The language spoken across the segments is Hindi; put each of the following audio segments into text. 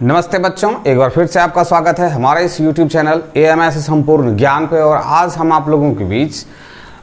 नमस्ते बच्चों, एक बार फिर से आपका स्वागत है हमारे इस YouTube चैनल AMS संपूर्ण ज्ञान पे। और आज हम आप लोगों के बीच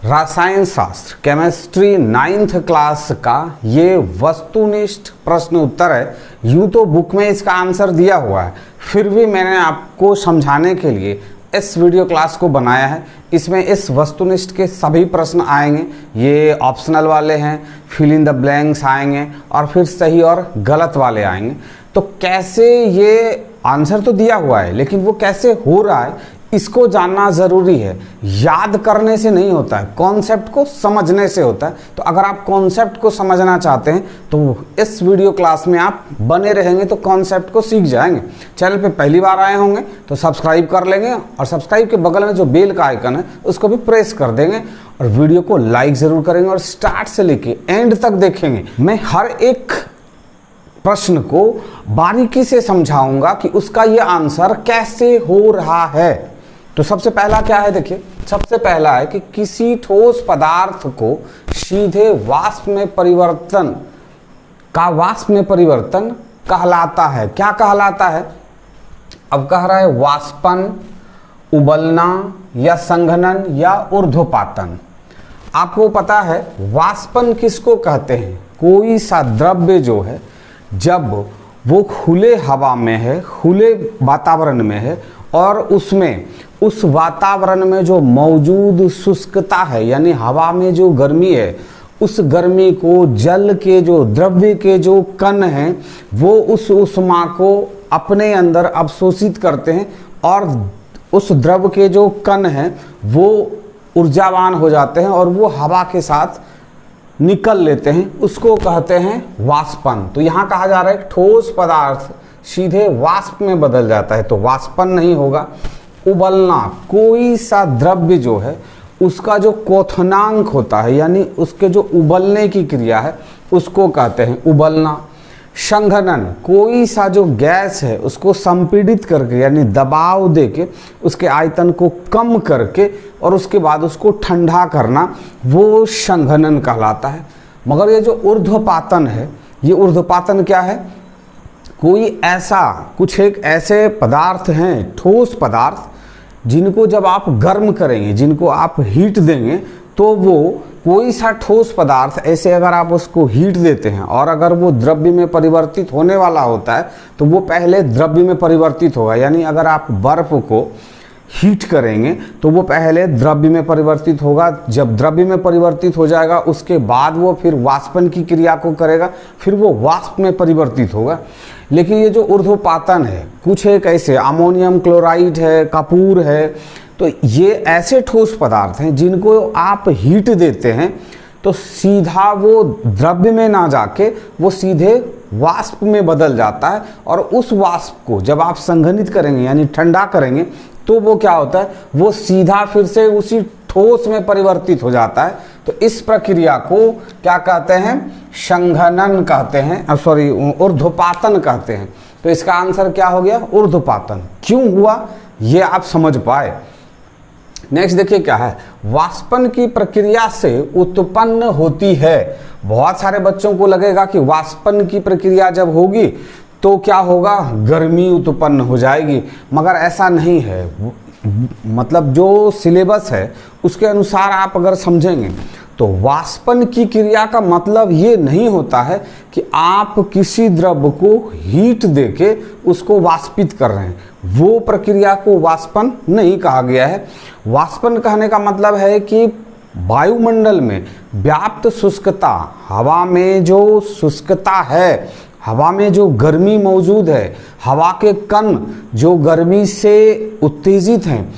रसायन शास्त्र केमिस्ट्री 9th क्लास का ये वस्तुनिष्ठ प्रश्न उत्तर है। यूँ तो बुक में इसका आंसर दिया हुआ है, फिर भी मैंने आपको समझाने के लिए इस वीडियो क्लास को बनाया है। इसमें इस वस्तुनिष्ठ के सभी प्रश्न आएंगे, ये ऑप्शनल वाले हैं, फिल इन द ब्लैंक्स आएंगे और फिर सही और गलत वाले आएंगे। तो कैसे ये आंसर तो दिया हुआ है, लेकिन वो कैसे हो रहा है इसको जानना ज़रूरी है। याद करने से नहीं होता है, कॉन्सेप्ट को समझने से होता है। तो अगर आप कॉन्सेप्ट को समझना चाहते हैं तो इस वीडियो क्लास में आप बने रहेंगे तो कॉन्सेप्ट को सीख जाएंगे। चैनल पे पहली बार आए होंगे तो सब्सक्राइब कर लेंगे और सब्सक्राइब के बगल में जो बेल का आइकन है उसको भी प्रेस कर देंगे और वीडियो को लाइक ज़रूर करेंगे और स्टार्ट से लेके एंड तक देखेंगे। मैं हर एक प्रश्न को बारीकी से समझाऊंगा कि उसका ये आंसर कैसे हो रहा है। तो सबसे पहला क्या है, देखिए सबसे पहला है कि किसी ठोस पदार्थ को सीधे वाष्प में परिवर्तन कहलाता है। क्या कहलाता है? अब कह रहा है वाष्पन, उबलना या संघनन या ऊर्ध्वपातन। आपको पता है वाष्पन किसको कहते हैं? कोई सा द्रव्य जो है जब वो खुले हवा में है, खुले वातावरण में है और उसमें उस वातावरण में जो मौजूद शुष्कता है यानी हवा में जो गर्मी है, उस गर्मी को जल के जो द्रव्य के जो कण हैं वो उस ऊष्मा को अपने अंदर अवशोषित करते हैं और उस द्रव के जो कण हैं वो ऊर्जावान हो जाते हैं और वो हवा के साथ निकल लेते हैं, उसको कहते हैं वाष्पन। तो यहाँ कहा जा रहा है ठोस पदार्थ सीधे वाष्प में बदल जाता है, तो वाष्पन नहीं होगा। उबलना, कोई सा द्रव्य जो है उसका जो क्वथनांक होता है यानी उसके जो उबलने की क्रिया है उसको कहते हैं उबलना। संघनन, कोई सा जो गैस है उसको संपीड़ित करके यानी दबाव देके उसके आयतन को कम करके और उसके बाद उसको ठंडा करना, वो संघनन कहलाता है। मगर ये जो ऊर्ध्वपातन है, ये ऊर्ध्वपातन क्या है? कोई ऐसा कुछ एक ऐसे पदार्थ हैं, ठोस पदार्थ, जिनको जब आप गर्म करेंगे, जिनको आप हीट देंगे तो वो कोई सा ठोस पदार्थ ऐसे अगर आप उसको हीट देते हैं और अगर वो द्रव्य में परिवर्तित होने वाला होता है तो वो पहले द्रव्य में परिवर्तित होगा। यानी अगर आप बर्फ को हीट करेंगे तो वो पहले द्रव्य में परिवर्तित होगा। जब द्रव्य में परिवर्तित हो जाएगा उसके बाद वो फिर वाष्पन की क्रिया को करेगा, फिर वो वाष्प में परिवर्तित होगा। लेकिन ये जो ऊर्ध्वपातन है, कुछ एक ऐसे अमोनियम क्लोराइड है, कपूर है, तो ये ऐसे ठोस पदार्थ हैं जिनको आप हीट देते हैं तो सीधा वो द्रव्य में ना जाके वो सीधे वाष्प में बदल जाता है और उस वाष्प को जब आप संघनित करेंगे यानी ठंडा करेंगे तो वो क्या होता है, वो सीधा फिर से उसी ठोस में परिवर्तित हो जाता है। तो इस प्रक्रिया को क्या कहते हैं? संघनन कहते हैं, सॉरी ऊर्ध्वपातन कहते हैं। तो इसका आंसर क्या हो गया? ऊर्ध्वपातन। क्यों हुआ ये आप समझ पाए। नेक्स्ट देखिए क्या है, वाष्पन की प्रक्रिया से उत्पन्न होती है। बहुत सारे बच्चों को लगेगा कि वाष्पन की प्रक्रिया जब होगी तो क्या होगा, गर्मी उत्पन्न हो जाएगी, मगर ऐसा नहीं है। मतलब जो सिलेबस है उसके अनुसार आप अगर समझेंगे तो वाष्पन की क्रिया का मतलब ये नहीं होता है कि आप किसी द्रव्य को हीट देके उसको वाष्पित कर रहे हैं, वो प्रक्रिया को वाष्पन नहीं कहा गया है। वाष्पन कहने का मतलब है कि वायुमंडल में व्याप्त शुष्कता, हवा में जो शुष्कता है, हवा में जो गर्मी मौजूद है, हवा के कण जो गर्मी से उत्तेजित हैं,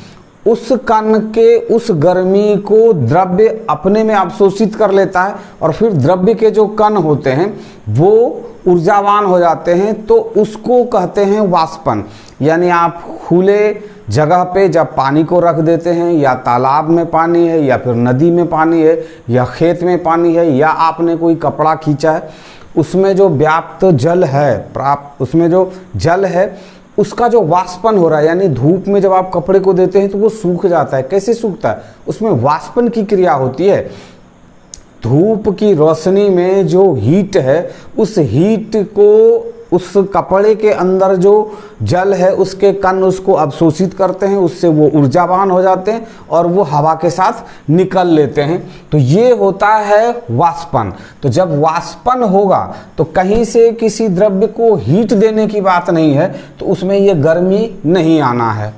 उस कण के उस गर्मी को द्रव्य अपने में अवशोषित कर लेता है और फिर द्रव्य के जो कण होते हैं वो ऊर्जावान हो जाते हैं, तो उसको कहते हैं वाष्पन। यानी आप खुले जगह पे जब पानी को रख देते हैं, या तालाब में पानी है या फिर नदी में पानी है या खेत में पानी है, या आपने कोई कपड़ा खींचा है, उसमें जो व्याप्त जल है, उसमें जो जल है उसका जो वाष्पन हो रहा है, यानी धूप में जब आप कपड़े को देते हैं तो वो सूख जाता है। कैसे सूखता है? उसमें वाष्पन की क्रिया होती है। धूप की रोशनी में जो हीट है उस हीट को उस कपड़े के अंदर जो जल है उसके कण उसको अवशोषित करते हैं, उससे वो ऊर्जावान हो जाते हैं और वो हवा के साथ निकल लेते हैं। तो ये होता है वाष्पन। तो जब वाष्पन होगा तो कहीं से किसी द्रव्य को हीट देने की बात नहीं है, तो उसमें ये गर्मी नहीं आना है।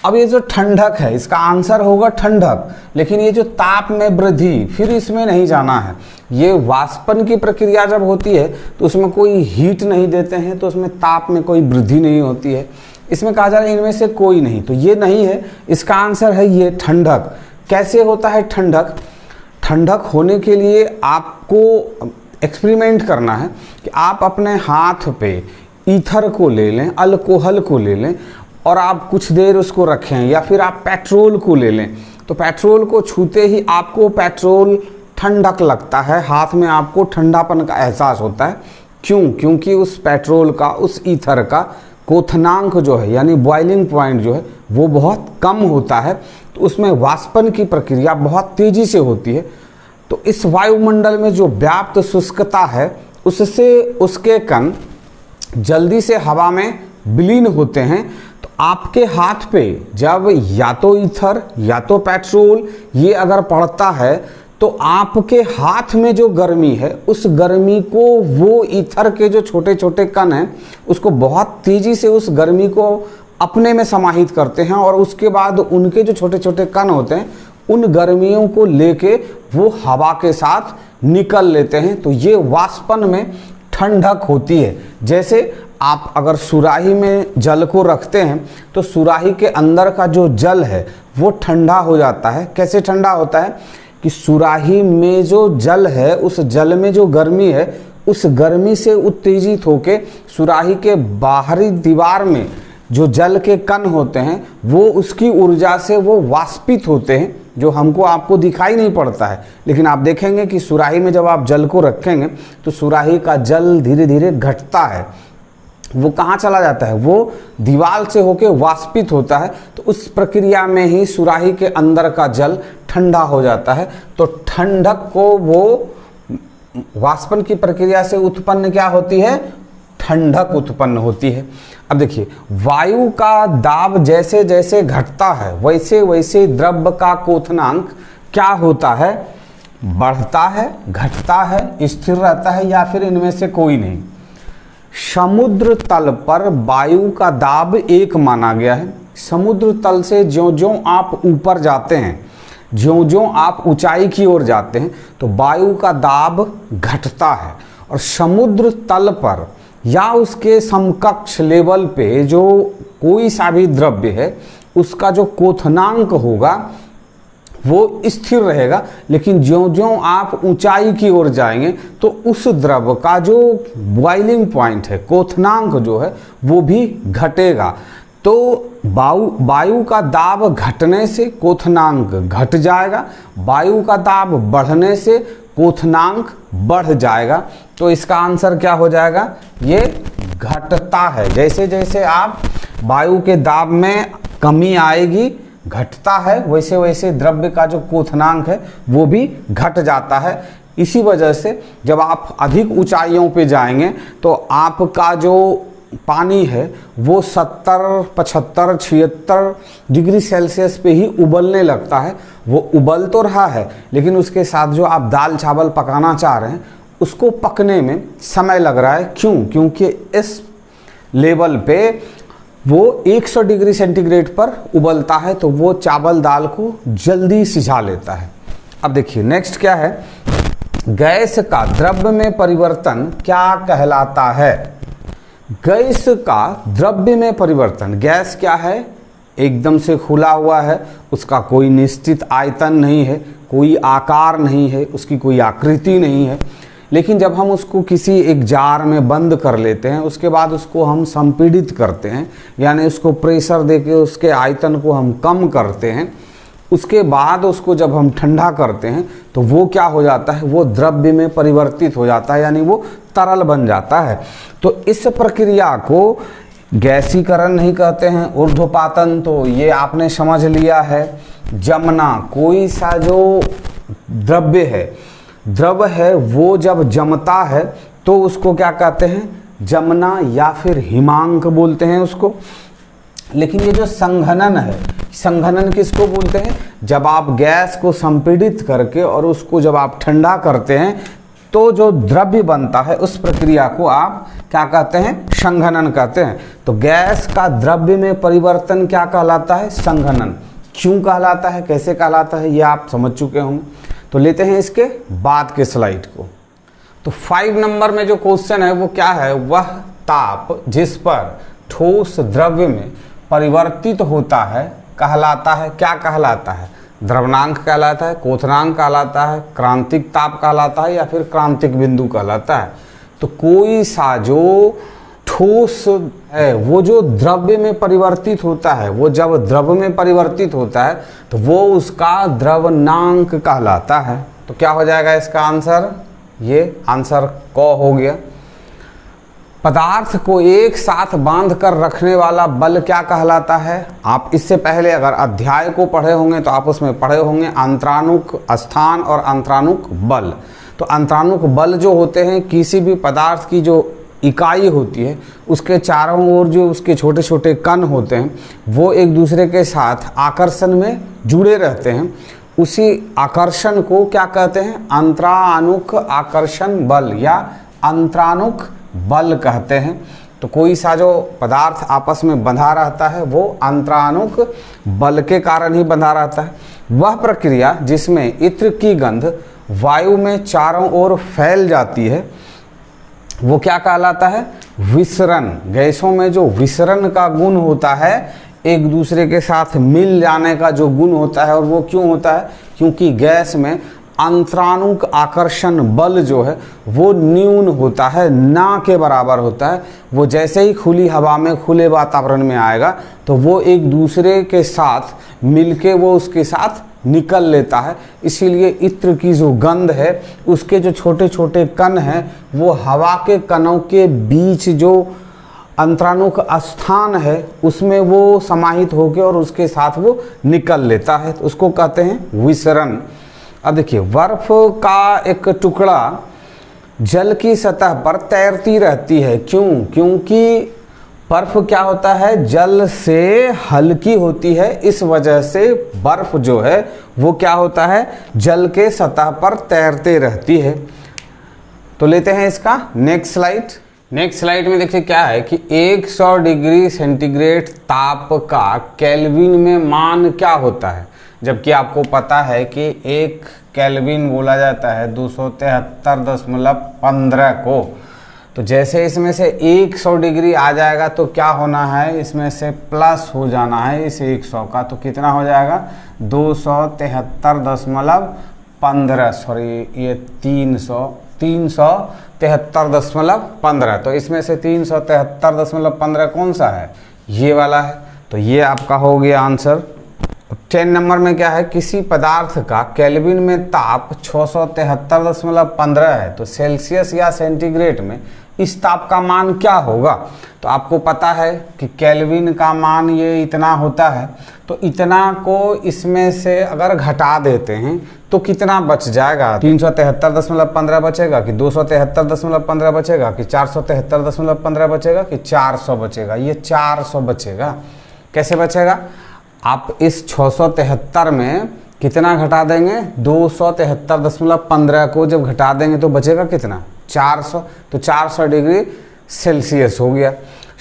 अब ये जो ठंडक है, इसका आंसर होगा ठंडक, लेकिन ये जो ताप में वृद्धि, फिर इसमें नहीं जाना है। ये वाष्पन की प्रक्रिया जब होती है तो उसमें कोई हीट नहीं देते हैं, तो उसमें ताप में कोई वृद्धि नहीं होती है। इसमें कहा जा रहा है इनमें से कोई नहीं, तो ये नहीं है। इसका आंसर है ये ठंडक। कैसे होता है ठंडक? ठंडक होने के लिए आपको एक्सपेरिमेंट करना है कि आप अपने हाथ पे ईथर को ले लें, अल्कोहल को ले लें और आप कुछ देर उसको रखें, या फिर आप पेट्रोल को ले लें। तो पेट्रोल को छूते ही आपको पेट्रोल ठंडक लगता है, हाथ में आपको ठंडापन का एहसास होता है। क्यों? क्योंकि उस पेट्रोल का, उस ईथर का क्वथनांक जो है, यानी बॉइलिंग पॉइंट जो है, वो बहुत कम होता है। तो उसमें वाष्पन की प्रक्रिया बहुत तेज़ी से होती है। तो इस वायुमंडल में जो व्याप्त शुष्कता है, उससे उसके कण जल्दी से हवा में विलीन होते हैं। तो आपके हाथ पे जब या तो ईथर या तो पेट्रोल ये अगर पड़ता है, तो आपके हाथ में जो गर्मी है, उस गर्मी को वो ईथर के जो छोटे छोटे कण हैं, उसको बहुत तेज़ी से उस गर्मी को अपने में समाहित करते हैं, और उसके बाद उनके जो छोटे छोटे कण होते हैं, उन गर्मियों को लेके वो हवा के साथ निकल लेते हैं। तो ये वाष्पन में ठंडक होती है। जैसे आप अगर सुराही में जल को रखते हैं, तो सुराही के अंदर का जो जल है वो ठंडा हो जाता है। कैसे ठंडा होता है कि सुराही में जो जल है, उस जल में जो गर्मी है, उस गर्मी से उत्तेजित होके सुराही के बाहरी दीवार में जो जल के कण होते हैं, वो उसकी ऊर्जा से वो वाष्पित होते हैं, जो हमको आपको दिखाई नहीं पड़ता है। लेकिन आप देखेंगे कि सुराही में जब आप जल को रखेंगे तो सुराही का जल धीरे धीरे घटता है। वो कहाँ चला जाता है? वो दीवार से होके वाष्पित होता है। तो उस प्रक्रिया में ही सुराही के अंदर का जल ठंडा हो जाता है। तो ठंडक को वो वाष्पन की प्रक्रिया से उत्पन्न क्या होती है? ठंडक उत्पन्न होती है। अब देखिए, वायु का दाब जैसे जैसे घटता है, वैसे वैसे द्रव्य का क्वथनांक क्या होता है? बढ़ता है, घटता है, स्थिर रहता है, या फिर इनमें से कोई नहीं। समुद्र तल पर वायु का दाब एक माना गया है। समुद्र तल से ज्यों-ज्यों आप ऊपर जाते हैं, ज्यों-ज्यों आप ऊंचाई की ओर जाते हैं, तो वायु का दाब घटता है। और समुद्र तल पर या उसके समकक्ष लेवल पे जो कोई सा भी द्रव्य है, उसका जो क्वथनांक होगा वो स्थिर रहेगा। लेकिन ज्यों-ज्यों आप ऊंचाई की ओर जाएंगे, तो उस द्रव्य का जो बॉइलिंग पॉइंट है, क्वथनांक जो है, वो भी घटेगा। तो वायु का दाब घटने से क्वथनांक घट जाएगा, वायु का दाब बढ़ने से क्वथनांक बढ़ जाएगा। तो इसका आंसर क्या हो जाएगा? ये घटता है। जैसे जैसे आप वायु के दाब में कमी आएगी, घटता है, वैसे वैसे द्रव्य का जो क्वथनांक है वो भी घट जाता है। इसी वजह से जब आप अधिक ऊंचाइयों पे जाएंगे, तो आपका जो पानी है वो 70, 75, 76 डिग्री सेल्सियस पे ही उबलने लगता है। वो उबल तो रहा है, लेकिन उसके साथ जो आप दाल चावल पकाना चाह रहे हैं, उसको पकने में समय लग रहा है। क्यों? क्योंकि इस लेवल पे वो 100 डिग्री सेंटीग्रेड पर उबलता है, तो वो चावल दाल को जल्दी सिझा लेता है। अब देखिए नेक्स्ट क्या है? गैस का द्रव्य में परिवर्तन क्या कहलाता है? गैस का द्रव्य में परिवर्तन, गैस क्या है? एकदम से खुला हुआ है, उसका कोई निश्चित आयतन नहीं है, कोई आकार नहीं है, उसकी कोई आकृति नहीं है। लेकिन जब हम उसको किसी एक जार में बंद कर लेते हैं, उसके बाद उसको हम संपीड़ित करते हैं, यानी उसको प्रेशर देके उसके आयतन को हम कम करते हैं, उसके बाद उसको जब हम ठंडा करते हैं, तो वो क्या हो जाता है? वो द्रव्य में परिवर्तित हो जाता है, यानी वो तरल बन जाता है। तो इस प्रक्रिया को गैसीकरण नहीं कहते हैं, ऊर्ध्वपातन तो ये आपने समझ लिया है। जमना, कोई सा जो द्रव्य है वो जब जमता है तो उसको क्या कहते हैं? जमना या फिर हिमांक बोलते हैं उसको। लेकिन ये जो संघनन है, संघनन किसको बोलते हैं? जब आप गैस को संपीड़ित करके और उसको जब आप ठंडा करते हैं तो जो द्रव्य बनता है उस प्रक्रिया को आप क्या कहते हैं? संघनन कहते हैं। तो गैस का द्रव्य में परिवर्तन क्या कहलाता है? संघनन। क्यों कहलाता है, कैसे कहलाता है, ये आप समझ चुके होंगे। तो लेते हैं इसके बाद के स्लाइड को। तो 5 नंबर में जो क्वेश्चन है वो क्या है? वह ताप जिस पर ठोस द्रव्य में परिवर्तित होता है कहलाता है, क्या कहलाता है? द्रवनांक कहलाता है, क्वथनांक कहलाता है, क्रांतिक ताप कहलाता है या फिर क्रांतिक बिंदु कहलाता है। तो कोई सा जो ठोस है वो जो द्रव्य में परिवर्तित होता है, वो जब द्रव में परिवर्तित होता है तो वो उसका द्रवनांक कहलाता है। तो क्या हो जाएगा इसका आंसर? ये आंसर क हो गया। पदार्थ को एक साथ बांध कर रखने वाला बल क्या कहलाता है? आप इससे पहले अगर अध्याय को पढ़े होंगे तो आप उसमें पढ़े होंगे अंतरानुक स्थान और अंतरानुक बल। तो अंतरानुक बल जो होते हैं, किसी भी पदार्थ की जो इकाई होती है उसके चारों ओर जो उसके छोटे छोटे कण होते हैं वो एक दूसरे के साथ आकर्षण में जुड़े रहते हैं। उसी आकर्षण को क्या कहते हैं? अंतरानुक आकर्षण बल या अंतरानुक बल कहते हैं। तो कोई सा जो पदार्थ आपस में बंधा रहता है वो अंतरानुक बल के कारण ही बंधा रहता है। वह प्रक्रिया जिसमें इत्र की गंध वायु में चारों ओर फैल जाती है वो क्या कहलाता है? विसरण। गैसों में जो विसरण का गुण होता है, एक दूसरे के साथ मिल जाने का जो गुण होता है, और वो क्यों होता है? क्योंकि गैस में अंतरानुक आकर्षण बल जो है वो न्यून होता है, ना के बराबर होता है। वो जैसे ही खुली हवा में, खुले वातावरण में आएगा तो वो एक दूसरे के साथ मिलके वो उसके साथ निकल लेता है। इसीलिए इत्र की जो गंध है उसके जो छोटे छोटे कण हैं वो हवा के कणों के बीच जो अंतरानुक स्थान है उसमें वो समाहित होकर और उसके साथ वो निकल लेता है। तो उसको कहते हैं विसरण। अब देखिए, बर्फ का एक टुकड़ा जल की सतह पर तैरती रहती है। क्यों? क्योंकि बर्फ क्या होता है? जल से हल्की होती है। इस वजह से बर्फ जो है वो क्या होता है? जल के सतह पर तैरते रहती है। तो लेते हैं इसका नेक्स्ट स्लाइड। नेक्स्ट स्लाइड में देखिए क्या है कि 100 डिग्री सेंटीग्रेड ताप का केल्विन में मान क्या होता है? जबकि आपको पता है कि 1 केल्विन बोला जाता है 273.15 को। तो जैसे इसमें से 100 डिग्री आ जाएगा तो क्या होना है? इसमें से प्लस हो जाना है इस 100 का। तो कितना हो जाएगा? 273.15, सॉरी ये 373.15। तो इसमें से 373.15 कौन सा है? ये वाला है। तो ये आपका हो गया आंसर। 10 नंबर में क्या है? किसी पदार्थ का केल्विन में ताप 673.15 है तो सेल्सियस या सेंटीग्रेड में इस ताप का मान क्या होगा? तो आपको पता है कि केल्विन का मान ये इतना होता है। तो इतना को इसमें से अगर घटा देते हैं तो कितना बच जाएगा? 373.15 बचेगा कि 273.15 बचेगा कि 473.15 बचेगा कि 400 बचेगा? ये 400 बचेगा। कैसे बचेगा? आप इस 673 में कितना घटा देंगे? 273.15 को जब घटा देंगे तो बचेगा कितना? 400। तो 400 डिग्री सेल्सियस हो गया।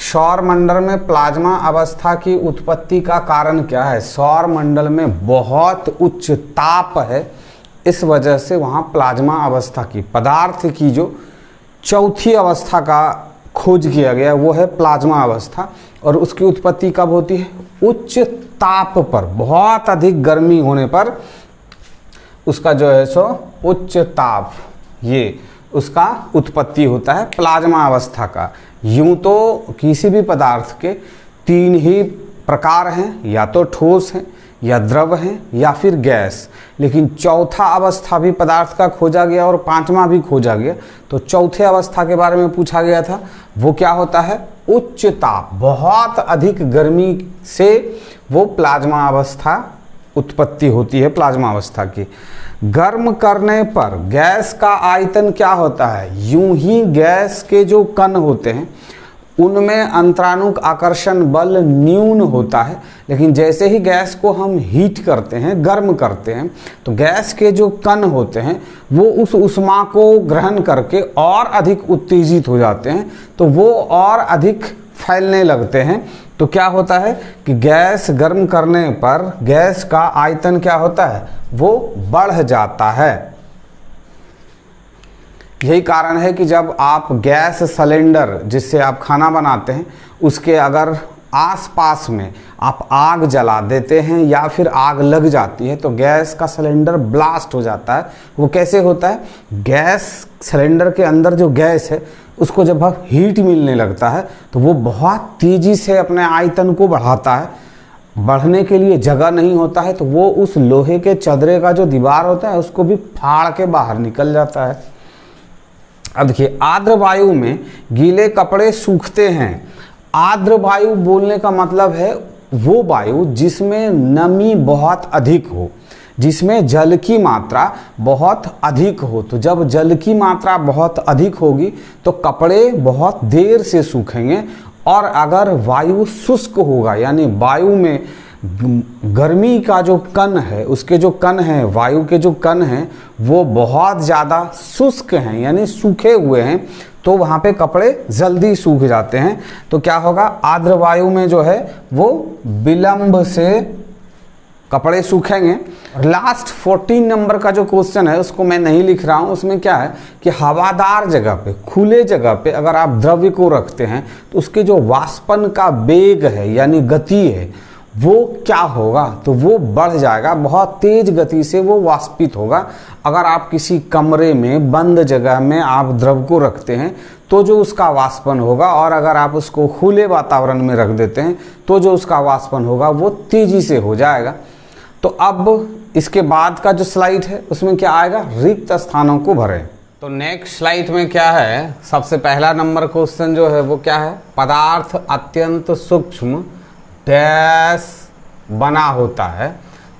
सौर मंडल में प्लाज्मा अवस्था की उत्पत्ति का कारण क्या है? सौर मंडल में बहुत उच्च ताप है, इस वजह से वहाँ प्लाज्मा अवस्था की, पदार्थ की जो चौथी अवस्था का खोज किया गया वो है प्लाज्मा अवस्था। और उसकी उत्पत्ति कब होती है? उच्च ताप पर, बहुत अधिक गर्मी होने पर उसका जो है सो उच्च ताप, ये उसका उत्पत्ति होता है प्लाज्मा अवस्था का। यूं तो किसी भी पदार्थ के 3 ही प्रकार हैं, या तो ठोस हैं या द्रव हैं या फिर गैस। लेकिन चौथा अवस्था भी पदार्थ का खोजा गया और 5वां भी खोजा गया। तो चौथे अवस्था के बारे में पूछा गया था, वो क्या होता है? उच्च ताप, बहुत अधिक गर्मी से वो प्लाज्मा अवस्था उत्पत्ति होती है प्लाज्मा अवस्था की। गर्म करने पर गैस का आयतन क्या होता है? यूं ही गैस के जो कण होते हैं उनमें अंतरानुक आकर्षण बल न्यून होता है, लेकिन जैसे ही गैस को हम हीट करते हैं, गर्म करते हैं, तो गैस के जो कण होते हैं वो उस ऊष्मा को ग्रहण करके और अधिक उत्तेजित हो जाते हैं, तो वो और अधिक फैलने लगते हैं। तो क्या होता है कि गैस गर्म करने पर गैस का आयतन क्या होता है? वो बढ़ जाता है। यही कारण है कि जब आप गैस सिलेंडर जिससे आप खाना बनाते हैं उसके अगर आसपास में आप आग जला देते हैं या फिर आग लग जाती है तो गैस का सिलेंडर ब्लास्ट हो जाता है। वो कैसे होता है? गैस सिलेंडर के अंदर जो गैस है उसको जब हीट मिलने लगता है तो वो बहुत तेज़ी से अपने आयतन को बढ़ाता है। बढ़ने के लिए जगह नहीं होता है तो वो उस लोहे के चदरे का जो दीवार होता है उसको भी फाड़ के बाहर निकल जाता है। अब देखिए, आर्द्र वायु में गीले कपड़े सूखते हैं। आर्द्र वायु बोलने का मतलब है वो वायु जिसमें नमी बहुत अधिक हो, जिसमें जल की मात्रा बहुत अधिक हो। तो जब जल की मात्रा बहुत अधिक होगी तो कपड़े बहुत देर से सूखेंगे, और अगर वायु शुष्क होगा यानी वायु में गर्मी का जो कण है, उसके जो कण हैं, वायु के जो कण हैं वो बहुत ज़्यादा शुष्क हैं यानी सूखे हुए हैं, तो वहाँ पे कपड़े जल्दी सूख जाते हैं। तो क्या होगा? आर्द्र वायु में जो है वो विलंब से कपड़े सूखेंगे। लास्ट 14 नंबर का जो क्वेश्चन है उसको मैं नहीं लिख रहा हूँ। उसमें क्या है कि हवादार जगह पे, खुले जगह पे अगर आप द्रव्य को रखते हैं तो उसके जो वाष्पन का वेग है यानी गति है वो क्या होगा? तो वो बढ़ जाएगा, बहुत तेज गति से वो वाष्पित होगा। अगर आप किसी कमरे में बंद जगह में आप द्रव को रखते हैं तो जो उसका वाष्पन होगा, और अगर आप उसको खुले वातावरण में रख देते हैं तो जो उसका वाष्पन होगा वो तेजी से हो जाएगा। तो अब इसके बाद का जो स्लाइड है उसमें क्या आएगा? रिक्त स्थानों को भरें। तो नेक्स्ट स्लाइड में क्या है? सबसे पहला नंबर क्वेश्चन जो है वो क्या है? पदार्थ अत्यंत सूक्ष्म डैश बना होता है।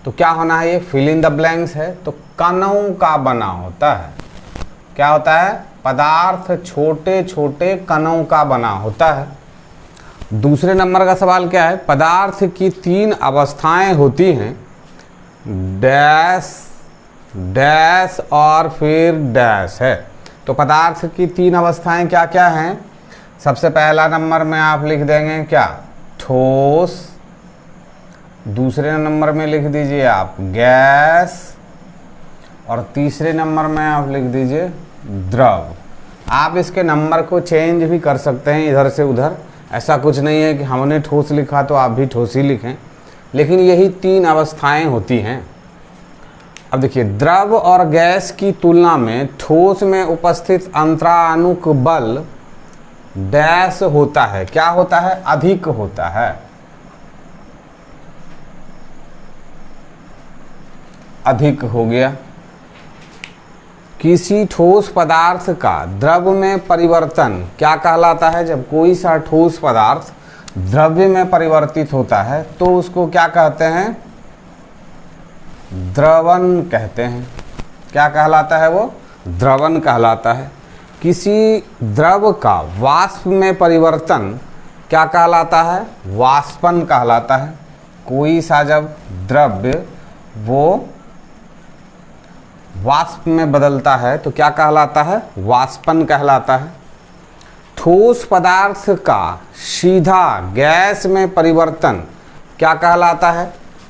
तो क्या होना है? ये फिल इन द ब्लैंक्स है, तो कणों का बना होता है। क्या होता है? पदार्थ छोटे छोटे कणों का बना होता है। दूसरे नंबर का सवाल क्या है? पदार्थ की 3 अवस्थाएं होती हैं, डैश डैश और फिर डैश है। तो पदार्थ की 3 अवस्थाएं क्या क्या हैं? सबसे पहला नंबर में आप लिख देंगे क्या? ठोस। दूसरे नंबर में लिख दीजिए आप गैस, और तीसरे नंबर में आप लिख दीजिए द्रव। आप इसके नंबर को चेंज भी कर सकते हैं इधर से उधर, ऐसा कुछ नहीं है कि हमने ठोस लिखा तो आप भी ठोस ही लिखें, लेकिन यही 3 अवस्थाएं होती हैं। अब देखिए, द्रव और गैस की तुलना में ठोस में उपस्थित अंतरानुक बल डैश होता है। क्या होता है? अधिक होता है। अधिक हो गया। किसी ठोस पदार्थ का द्रव में परिवर्तन क्या कहलाता है? जब कोई सा ठोस पदार्थ द्रव्य में परिवर्तित होता है तो उसको क्या कहते हैं? द्रवण कहते हैं। क्या कहलाता है वो? द्रवण कहलाता है। किसी द्रव का वाष्प में परिवर्तन क्या कहलाता है? वाष्पन कहलाता है। कोई सा जब द्रव्य वो वाष्प में बदलता है तो क्या कहलाता है? वाष्पन कहलाता है। ठोस पदार्थ का सीधा गैस में परिवर्तन क्या कहलाता है?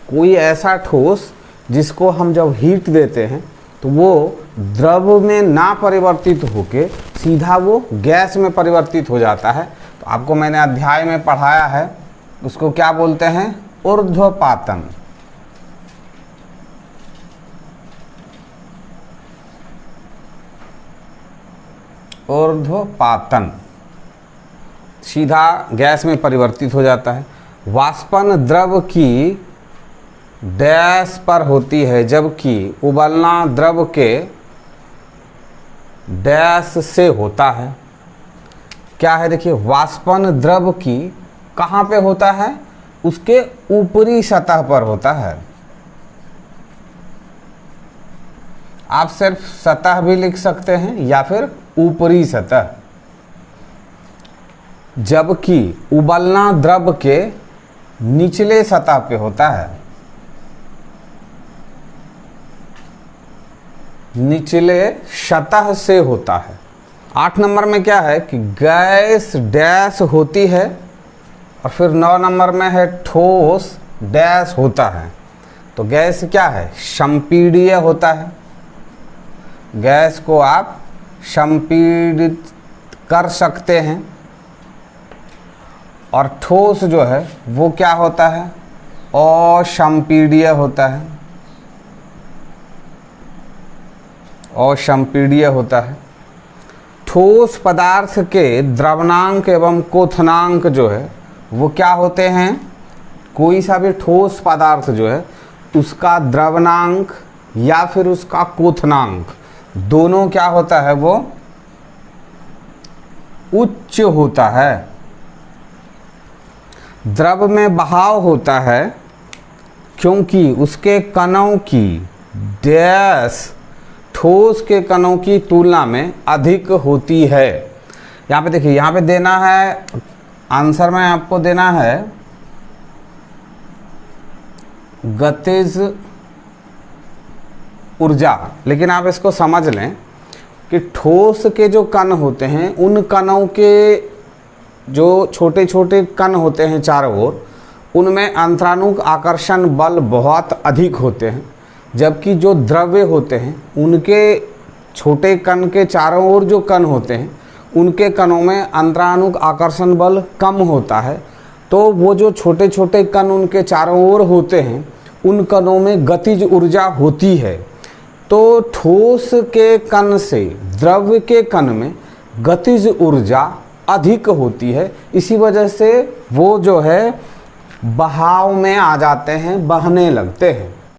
कोई ऐसा ठोस जिसको हम जब हीट देते हैं तो वो द्रव में ना परिवर्तित होके सीधा वो गैस में परिवर्तित हो जाता है। तो आपको मैंने अध्याय में पढ़ाया है, उसको क्या बोलते हैं? ऊर्ध्वपातन। ऊर्ध्वपातन, सीधा गैस में परिवर्तित हो जाता है। वाष्पन द्रव की डैश पर होती है, जबकि उबलना द्रव के डैश से होता है। क्या है? देखिए, वाष्पन द्रव की कहाँ पे होता है? उसके ऊपरी सतह पर होता है। आप सिर्फ सतह भी लिख सकते हैं या फिर ऊपरी सतह। जबकि उबलना द्रव के निचले सतह पे होता है, निचले सतह से होता है। 8 नंबर में क्या है कि गैस डैश होती है, और फिर 9 नंबर में है ठोस डैश होता है। तो गैस क्या है? संपीड़िय होता है। गैस को आप संपीड़ित कर सकते हैं। और ठोस जो है वो क्या होता है? असंपीड़िय होता है, असंपीड़िय होता है। ठोस पदार्थ के द्रवणांक एवं क्वथनांक जो है वो क्या होते हैं? कोई सा भी ठोस पदार्थ जो है उसका द्रवणांक या फिर उसका क्वथनांक दोनों क्या होता है? वो उच्च होता है। द्रव में बहाव होता है क्योंकि उसके कणों की डैश ठोस के कणों की तुलना में अधिक होती है। यहाँ पे देखिए, यहाँ पे देना है आंसर में आपको देना है गतिज ऊर्जा, लेकिन आप इसको समझ लें कि ठोस के जो कण होते हैं उन कणों के जो छोटे छोटे कण होते हैं चारों ओर, उनमें अंतरानुक आकर्षण बल बहुत अधिक होते हैं। जबकि जो द्रव्य होते हैं उनके छोटे कण के चारों ओर जो कण होते हैं उनके कणों में अंतरानुक आकर्षण बल कम होता है। तो वो जो छोटे छोटे कण उनके चारों ओर होते हैं उन कणों में गतिज ऊर्जा होती है। तो ठोस के कण से द्रव्य के कण में गतिज ऊर्जा अधिक होती है। इसी वजह से वो जो है बहाव में आ जाते हैं, बहने लगते हैं।